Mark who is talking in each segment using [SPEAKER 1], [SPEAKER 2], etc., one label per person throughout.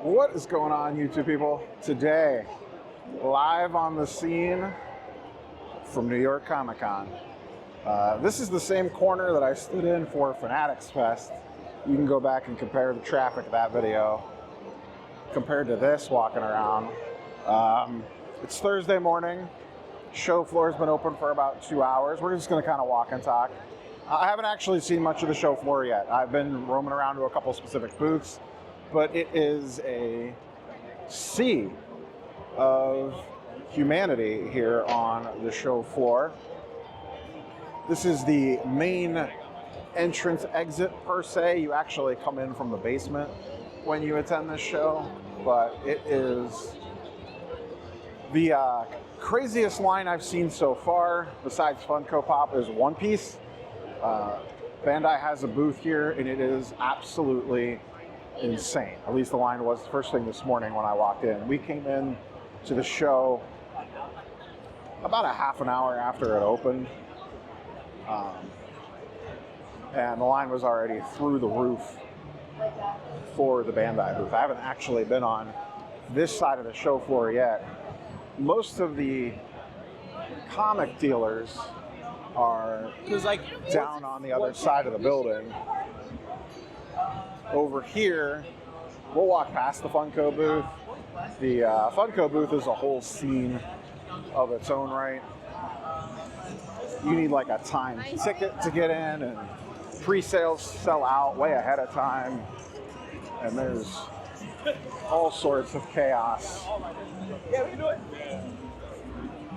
[SPEAKER 1] What is going on, YouTube people? Today, live on the scene from New York Comic Con. This is the same corner that I stood in for Fanatics Fest. You can go back and compare the traffic of that video compared to this walking around. It's Thursday morning. Show floor's been open for about 2 hours. We're just going to kind of walk and talk. I haven't actually seen much of the show floor yet. I've been roaming around to a couple specific booths, but it is a sea of humanity here on the show floor. This is the main entrance exit per se. You actually come in from the basement when you attend this show, but it is the craziest line I've seen so far, besides Funko Pop, is One Piece. Bandai has a booth here, and it is absolutely insane. At least the line was the first thing this morning when I walked in. We came in to the show about a half an hour after it opened, and the line was already through the roof for the Bandai booth. I haven't actually been on this side of the show floor yet. Most of the comic dealers are down on the other side of the building. Over here, we'll walk past the Funko booth. The Funko booth is a whole scene of its own right. You need like a timed ticket to get in, and pre-sales sell out way ahead of time. And there's all sorts of chaos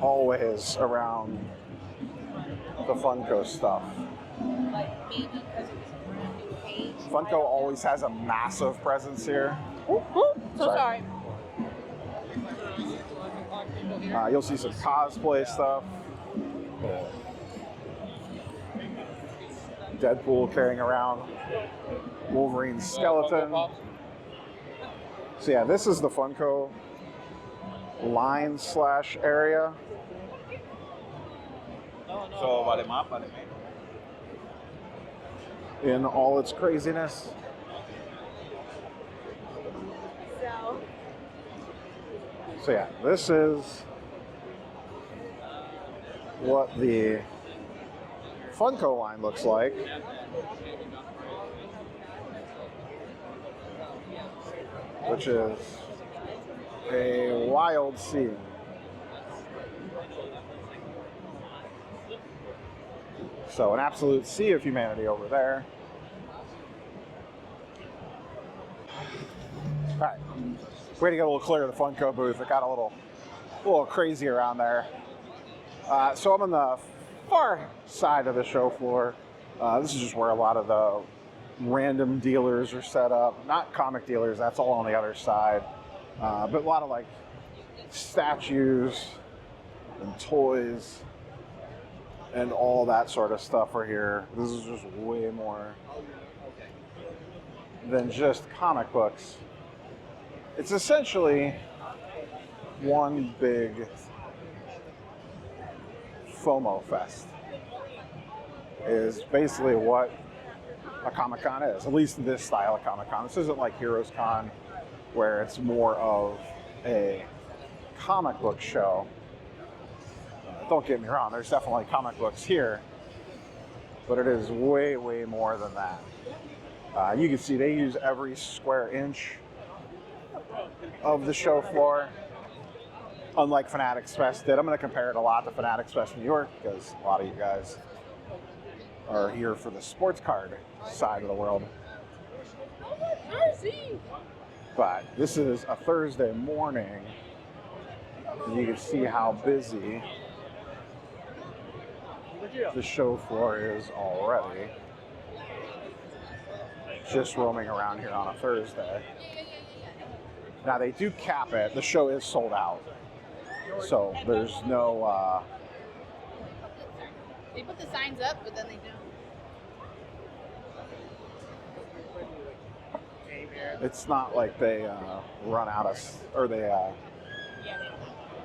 [SPEAKER 1] always around the Funko stuff. Funko always has a massive presence here.
[SPEAKER 2] Sorry.
[SPEAKER 1] You'll see some cosplay stuff. Deadpool carrying around Wolverine's skeleton. So yeah, this is the Funko line / area. In all its craziness. So yeah, this is what the Funko line looks like. Which is a wild scene. So an absolute sea of humanity over there. All right, way to get a little clear of the Funko booth. It got a little crazy around there. So I'm on the far side of the show floor. This is just where a lot of the random dealers are set up. Not comic dealers, that's all on the other side. But a lot of like statues and toys and all that sort of stuff are here. This is just way more than just comic books. It's essentially one big FOMO fest, is basically what a Comic-Con is, at least this style of Comic-Con. This isn't like Heroes Con, where it's more of a comic book show. Don't get me wrong, there's definitely comic books here, but it is way, way more than that. You can see they use every square inch of the show floor, unlike Fanatics Fest did. I'm going to compare it a lot to Fanatics Fest New York, because a lot of you guys are here for the sports card side of the world. But this is a Thursday morning, and you can see how busy the show floor is already. Just roaming around here on a Thursday. Now they do cap it. The show is sold out, so there's no.
[SPEAKER 2] They put the signs up, but then they don't.
[SPEAKER 1] It's not like they run out of, or they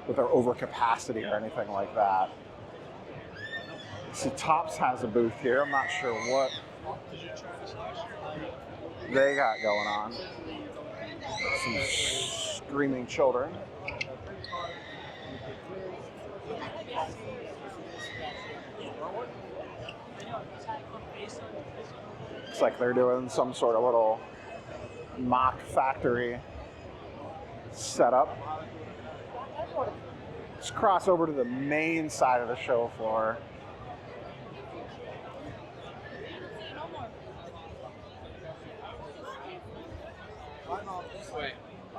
[SPEAKER 1] with their overcapacity or anything like that. See, Topps has a booth here. I'm not sure what they got going on. Some screaming children. Looks like they're doing some sort of little mock factory setup. Let's cross over to the main side of the show floor.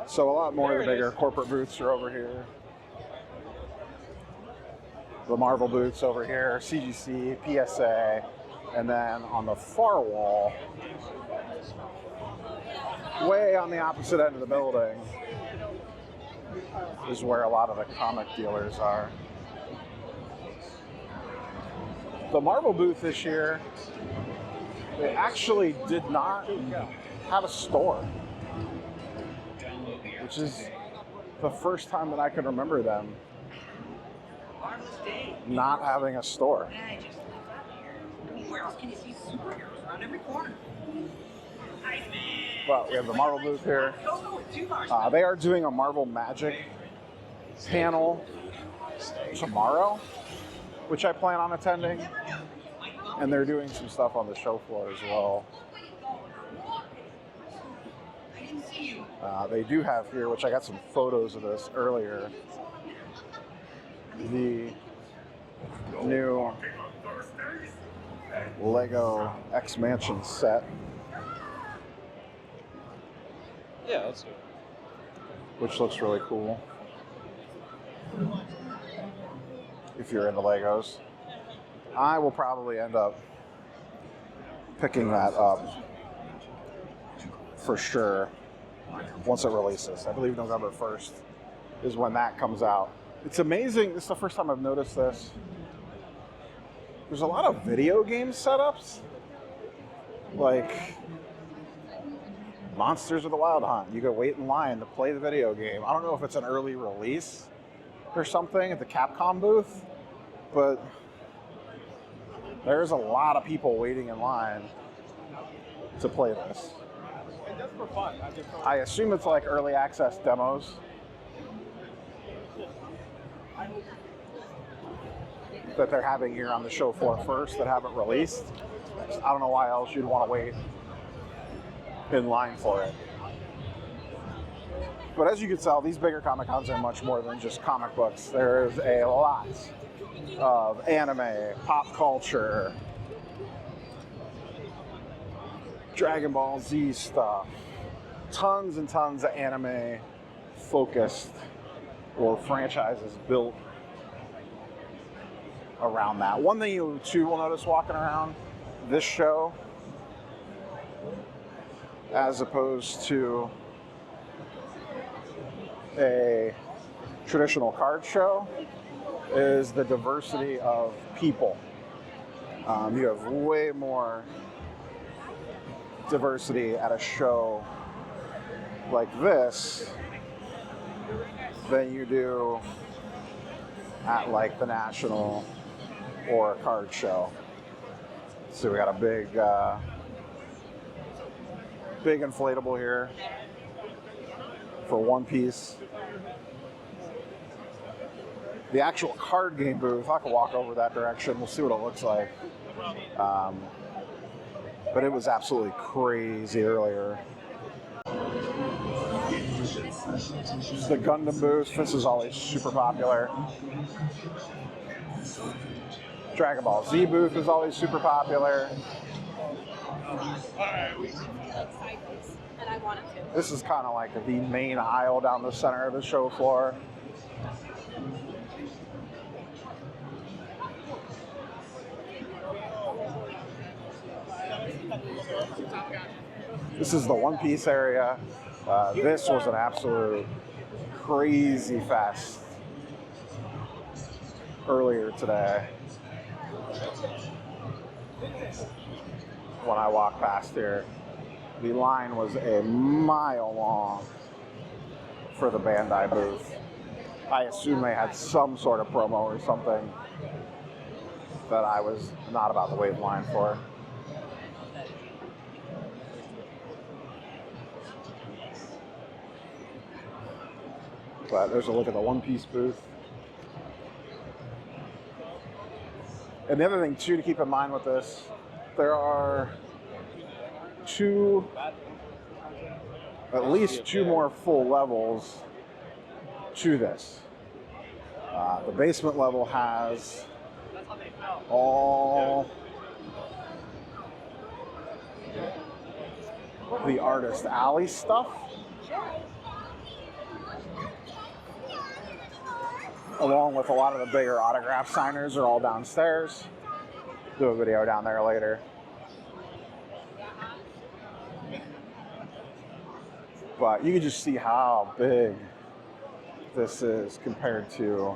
[SPEAKER 1] So a lot more of the bigger corporate booths are over here. The Marvel booths over here, CGC, PSA, and then on the far wall, way on the opposite end of the building, is where a lot of the comic dealers are. The Marvel booth this year, they actually did not have a store, which is the first time that I can remember them not having a store.
[SPEAKER 3] Where else can you see superheroes around every corner?
[SPEAKER 1] Well, we have the Marvel booth here. They are doing a Marvel Magic panel tomorrow, which I plan on attending. And they're doing some stuff on the show floor as well. They do have here, which I got some photos of this earlier, the new Lego X-Mansion set.
[SPEAKER 4] Yeah, that's good.
[SPEAKER 1] Which looks really cool if you're into Legos. I will probably end up picking that up for sure once it releases. I believe November 1st is when that comes out. It's amazing. This is the first time I've noticed this. There's a lot of video game setups. Like Monsters of the Wild Hunt. You go wait in line to play the video game. I don't know if it's an early release or something at the Capcom booth, but there's a lot of people waiting in line to play this.
[SPEAKER 4] That's for fun.
[SPEAKER 1] I assume it's like early access demos. That they're having here on the show floor first that haven't released. I don't know why else you'd want to wait in line for it. But as you can tell, these bigger Comic Cons are much more than just comic books. There's a lot of anime, pop culture, Dragon Ball Z stuff, tons and tons of anime focused or franchises built around that. One thing you too will notice walking around this show, as opposed to a traditional card show, is the diversity of people. You have way more diversity at a show like this than you do at like the National or a card show. So we got a big big inflatable here for One Piece. The actual card game booth, I can walk over that direction. We'll see what it looks like. But it was absolutely crazy earlier. The Gundam booth, this is always super popular. Dragon Ball Z booth is always super popular. This is kind of like the main aisle down the center of the show floor. This is the One Piece area. This was an absolute crazy fest earlier today when I walked past here. The line was a mile long for the Bandai booth. I assume they had some sort of promo or something that I was not about to wait in line for. But there's a look at the One Piece booth. And the other thing too to keep in mind with this, there are at least two more full levels to this. The basement level has all the Artist Alley stuff, along with a lot of the bigger autograph signers are all downstairs. Do a video down there later. But you can just see how big this is compared to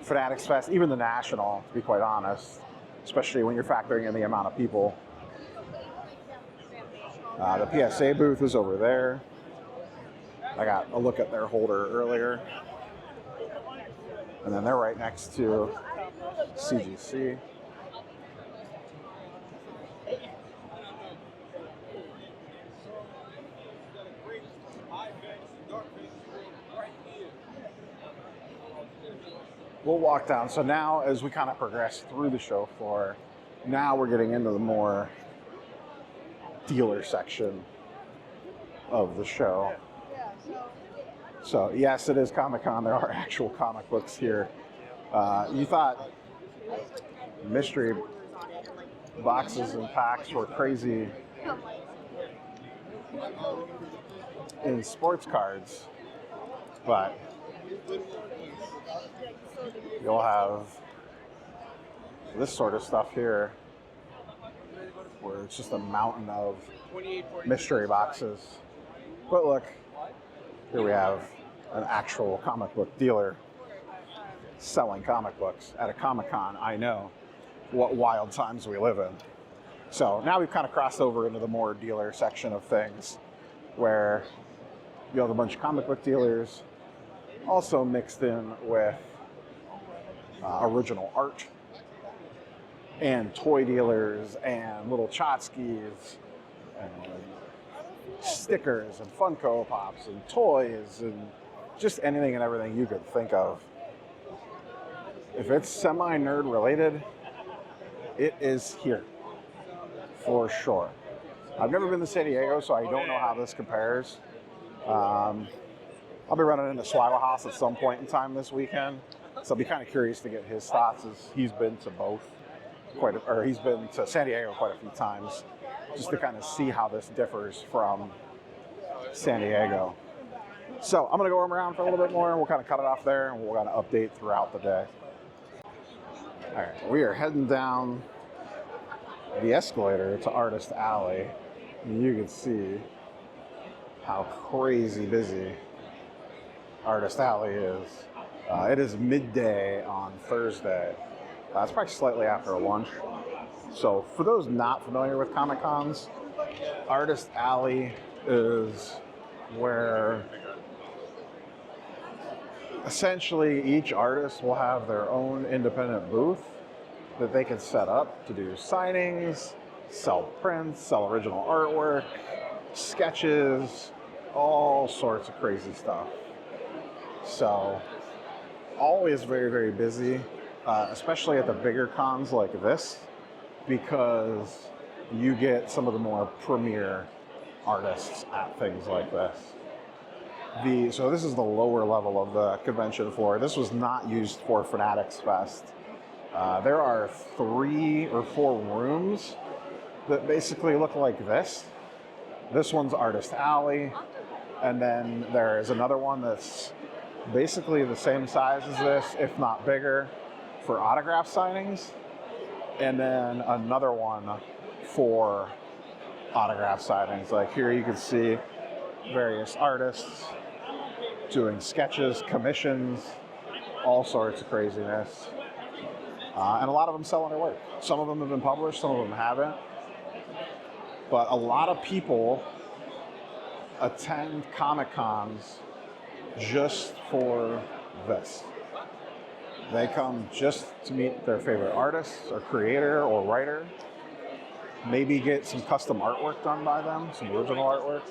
[SPEAKER 1] Fanatics Fest, even the National, to be quite honest, especially when you're factoring in the amount of people. The PSA booth is over there. I got a look at their holder earlier. And then they're right next to CGC. We'll walk down. So now, as we kind of progress through the show floor, now we're getting into the more dealer section of the show. So yes, it is Comic-Con. There are actual comic books here. You thought mystery boxes and packs were crazy in sports cards, but you'll have this sort of stuff here where it's just a mountain of mystery boxes. But look, here we have an actual comic book dealer selling comic books at a Comic-Con. I know what wild times we live in. So now we've kind of crossed over into the more dealer section of things where you have a bunch of comic book dealers also mixed in with original art and toy dealers and little tchotchkes and stickers and Funko Pops and toys and just anything and everything you could think of. If it's semi-nerd related, it is here for sure. I've never been to San Diego, so I don't know how this compares. I'll be running into Swallow House at some point in time this weekend, so I'll be kind of curious to get his thoughts, as he's been to both, he's been to San Diego quite a few times, just to kind of see how this differs from San Diego. So I'm going to go around for a little bit more, and we'll kind of cut it off there, and we'll kind of update throughout the day. All right, we are heading down the escalator to Artist Alley, and you can see how crazy busy Artist Alley is. It is midday on Thursday. It's probably slightly after lunch. So for those not familiar with Comic-Cons, Artist Alley is where essentially each artist will have their own independent booth that they can set up to do signings, sell prints, sell original artwork, sketches, all sorts of crazy stuff. So always very, very busy, especially at the bigger cons like this, because you get some of the more premier artists at things like this. So this is the lower level of the convention floor. This was not used for Fanatics Fest. There are 3 or 4 rooms that basically look like this. This one's Artist Alley, and then there is another one that's basically the same size as this, if not bigger, for autograph signings, and then another one for autograph signings. Like here you can see various artists doing sketches, commissions, all sorts of craziness. And a lot of them selling their work. Some of them have been published, some of them haven't. But a lot of people attend Comic-Cons just for this. They come just to meet their favorite artist or creator or writer, maybe get some custom artwork done by them, some original artwork,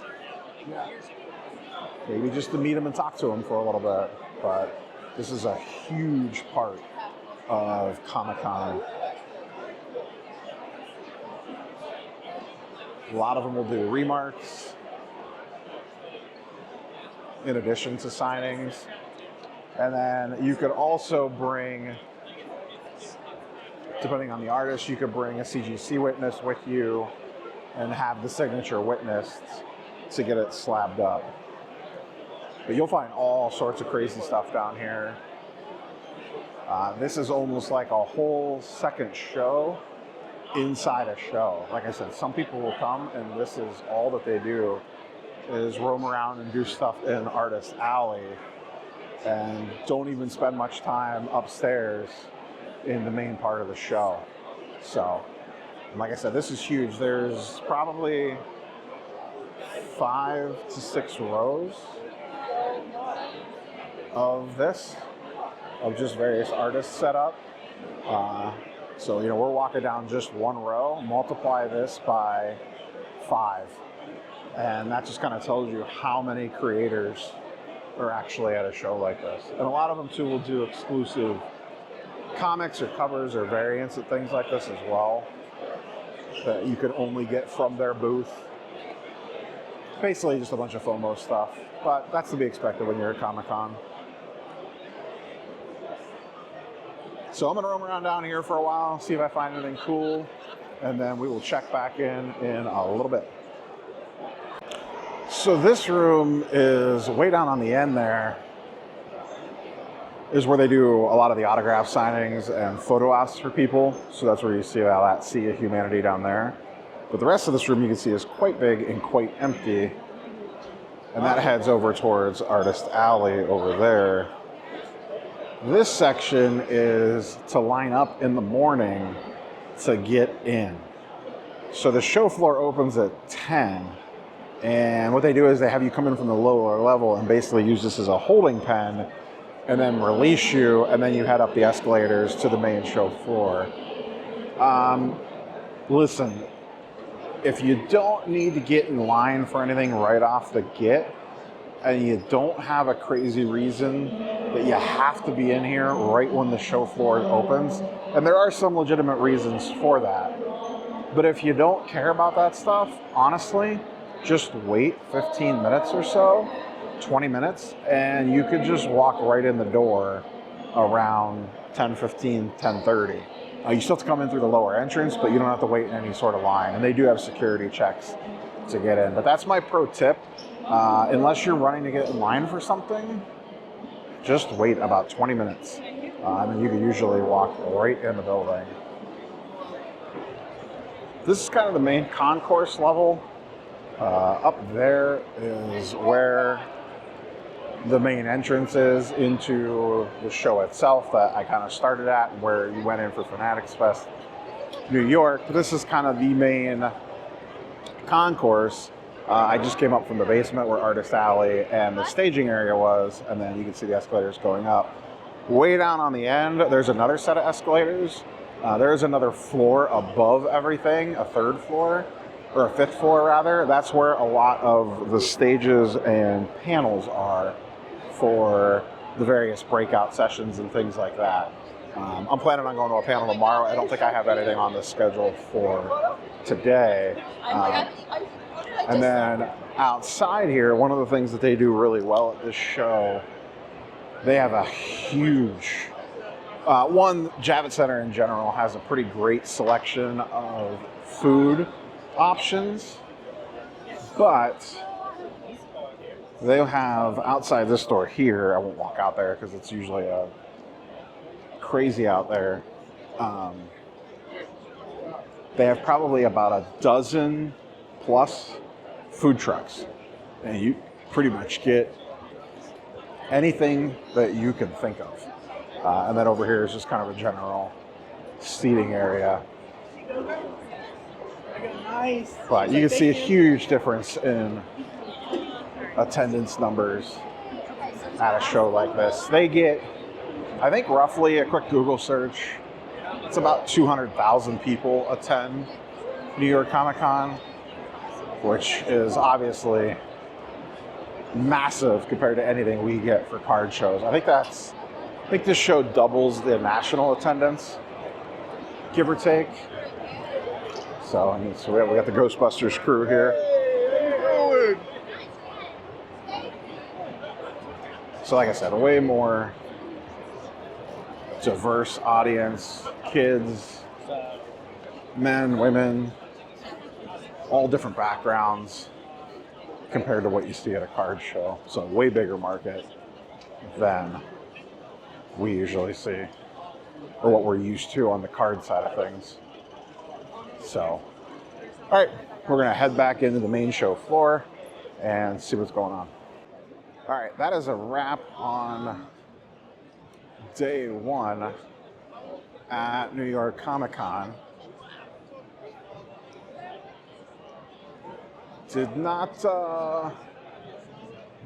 [SPEAKER 1] Maybe just to meet them and talk to them for a little bit. But this is a huge part of Comic-Con. A lot of them will do remarks in addition to signings. And then you could also bring, depending on the artist, you could bring a CGC witness with you and have the signature witnessed to get it slabbed up. But you'll find all sorts of crazy stuff down here. This is almost like a whole second show inside a show. Like I said, some people will come and this is all that they do is roam around and do stuff in Artist Alley and don't even spend much time upstairs in the main part of the show. So, like I said, this is huge. There's probably 5 to 6 rows of this, of just various artists set up. So, you know, we're walking down just one row, multiply this by 5. And that just kind of tells you how many creators are actually at a show like this. And a lot of them too will do exclusive comics or covers or variants of things like this as well that you can only get from their booth. Basically just a bunch of FOMO stuff, but that's to be expected when you're at Comic-Con. So I'm gonna roam around down here for a while, see if I find anything cool, and then we will check back in a little bit. So this room is way down on the end there, is where they do a lot of the autograph signings and photo ops for people. So that's where you see all that sea of humanity down there. But the rest of this room you can see is quite big and quite empty. And that heads over towards Artist Alley over there. This section is to line up in the morning to get in. So the show floor opens at 10. And what they do is they have you come in from the lower level and basically use this as a holding pen and then release you, and then you head up the escalators to the main show floor. Listen, if you don't need to get in line for anything right off the get, and you don't have a crazy reason that you have to be in here right when the show floor opens, and there are some legitimate reasons for that, but if you don't care about that stuff, honestly, just wait 15 minutes or so, 20 minutes, and you could just walk right in the door around 10:15, 10:30. You still have to come in through the lower entrance, but you don't have to wait in any sort of line. And they do have security checks to get in. But that's my pro tip. Unless you're running to get in line for something, just wait about 20 minutes. And then you can usually walk right in the building. This is kind of the main concourse level. Up there is where the main entrance is into the show itself that I kind of started at, and where you went in for Fanatics Fest New York. This is kind of the main concourse. I just came up from the basement where Artist Alley and the staging area was, and then you can see the escalators going up. Way down on the end, there's another set of escalators. There's another floor above everything, a third floor, or a fifth floor rather. That's where a lot of the stages and panels are for the various breakout sessions and things like that. I'm planning on going to a panel tomorrow. I don't think I have anything on the schedule for today. And then outside here, one of the things that they do really well at this show, they have a huge, Javits Center in general has a pretty great selection of food options, but they'll have outside this door here, I won't walk out there because it's usually crazy out there. They have probably about a dozen plus food trucks, and you pretty much get anything that you can think of. And then over here is just kind of a general seating area. But you can see a huge difference in attendance numbers at a show like this. They get, I think roughly a quick Google search, it's about 200,000 people attend New York Comic Con, which is obviously massive compared to anything we get for card shows. I think this show doubles the national attendance, give or take. So, I mean, so we got the Ghostbusters crew here. So like I said, a way more diverse audience, kids, men, women, all different backgrounds compared to what you see at a card show. So a way bigger market than we usually see, or what we're used to on the card side of things. So, all right, we're gonna head back into the main show floor and see what's going on. All right, that is a wrap on day one at New York Comic Con. Did not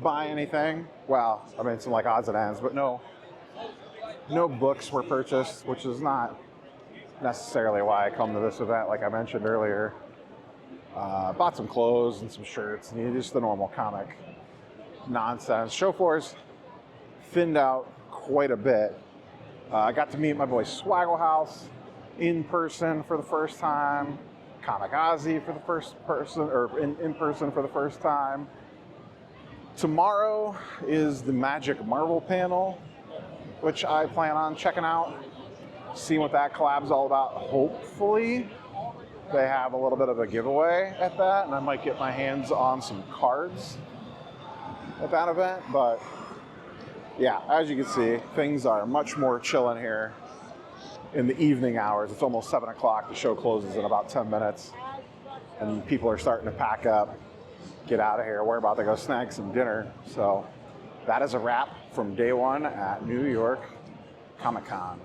[SPEAKER 1] buy anything. Well, I mean, some like odds and ends, but no books were purchased, which is not necessarily why I come to this event. Like I mentioned earlier, bought some clothes and some shirts, and just the normal comic nonsense. Show floors thinned out quite a bit. I got to meet my boy Swaggle House in person for the first time. Comic Ozzy for the in person for the first time. Tomorrow is the Magic Marvel panel, which I plan on checking out, seeing what that collab's all about. Hopefully they have a little bit of a giveaway at that, and I might get my hands on some cards at that event. But yeah, as you can see, things are much more chilling here in the evening hours. It's almost 7 o'clock. The show closes in about 10 minutes, and people are starting to pack up, get out of here. We're about to go snag some dinner. So that is a wrap from day one at New York Comic Con.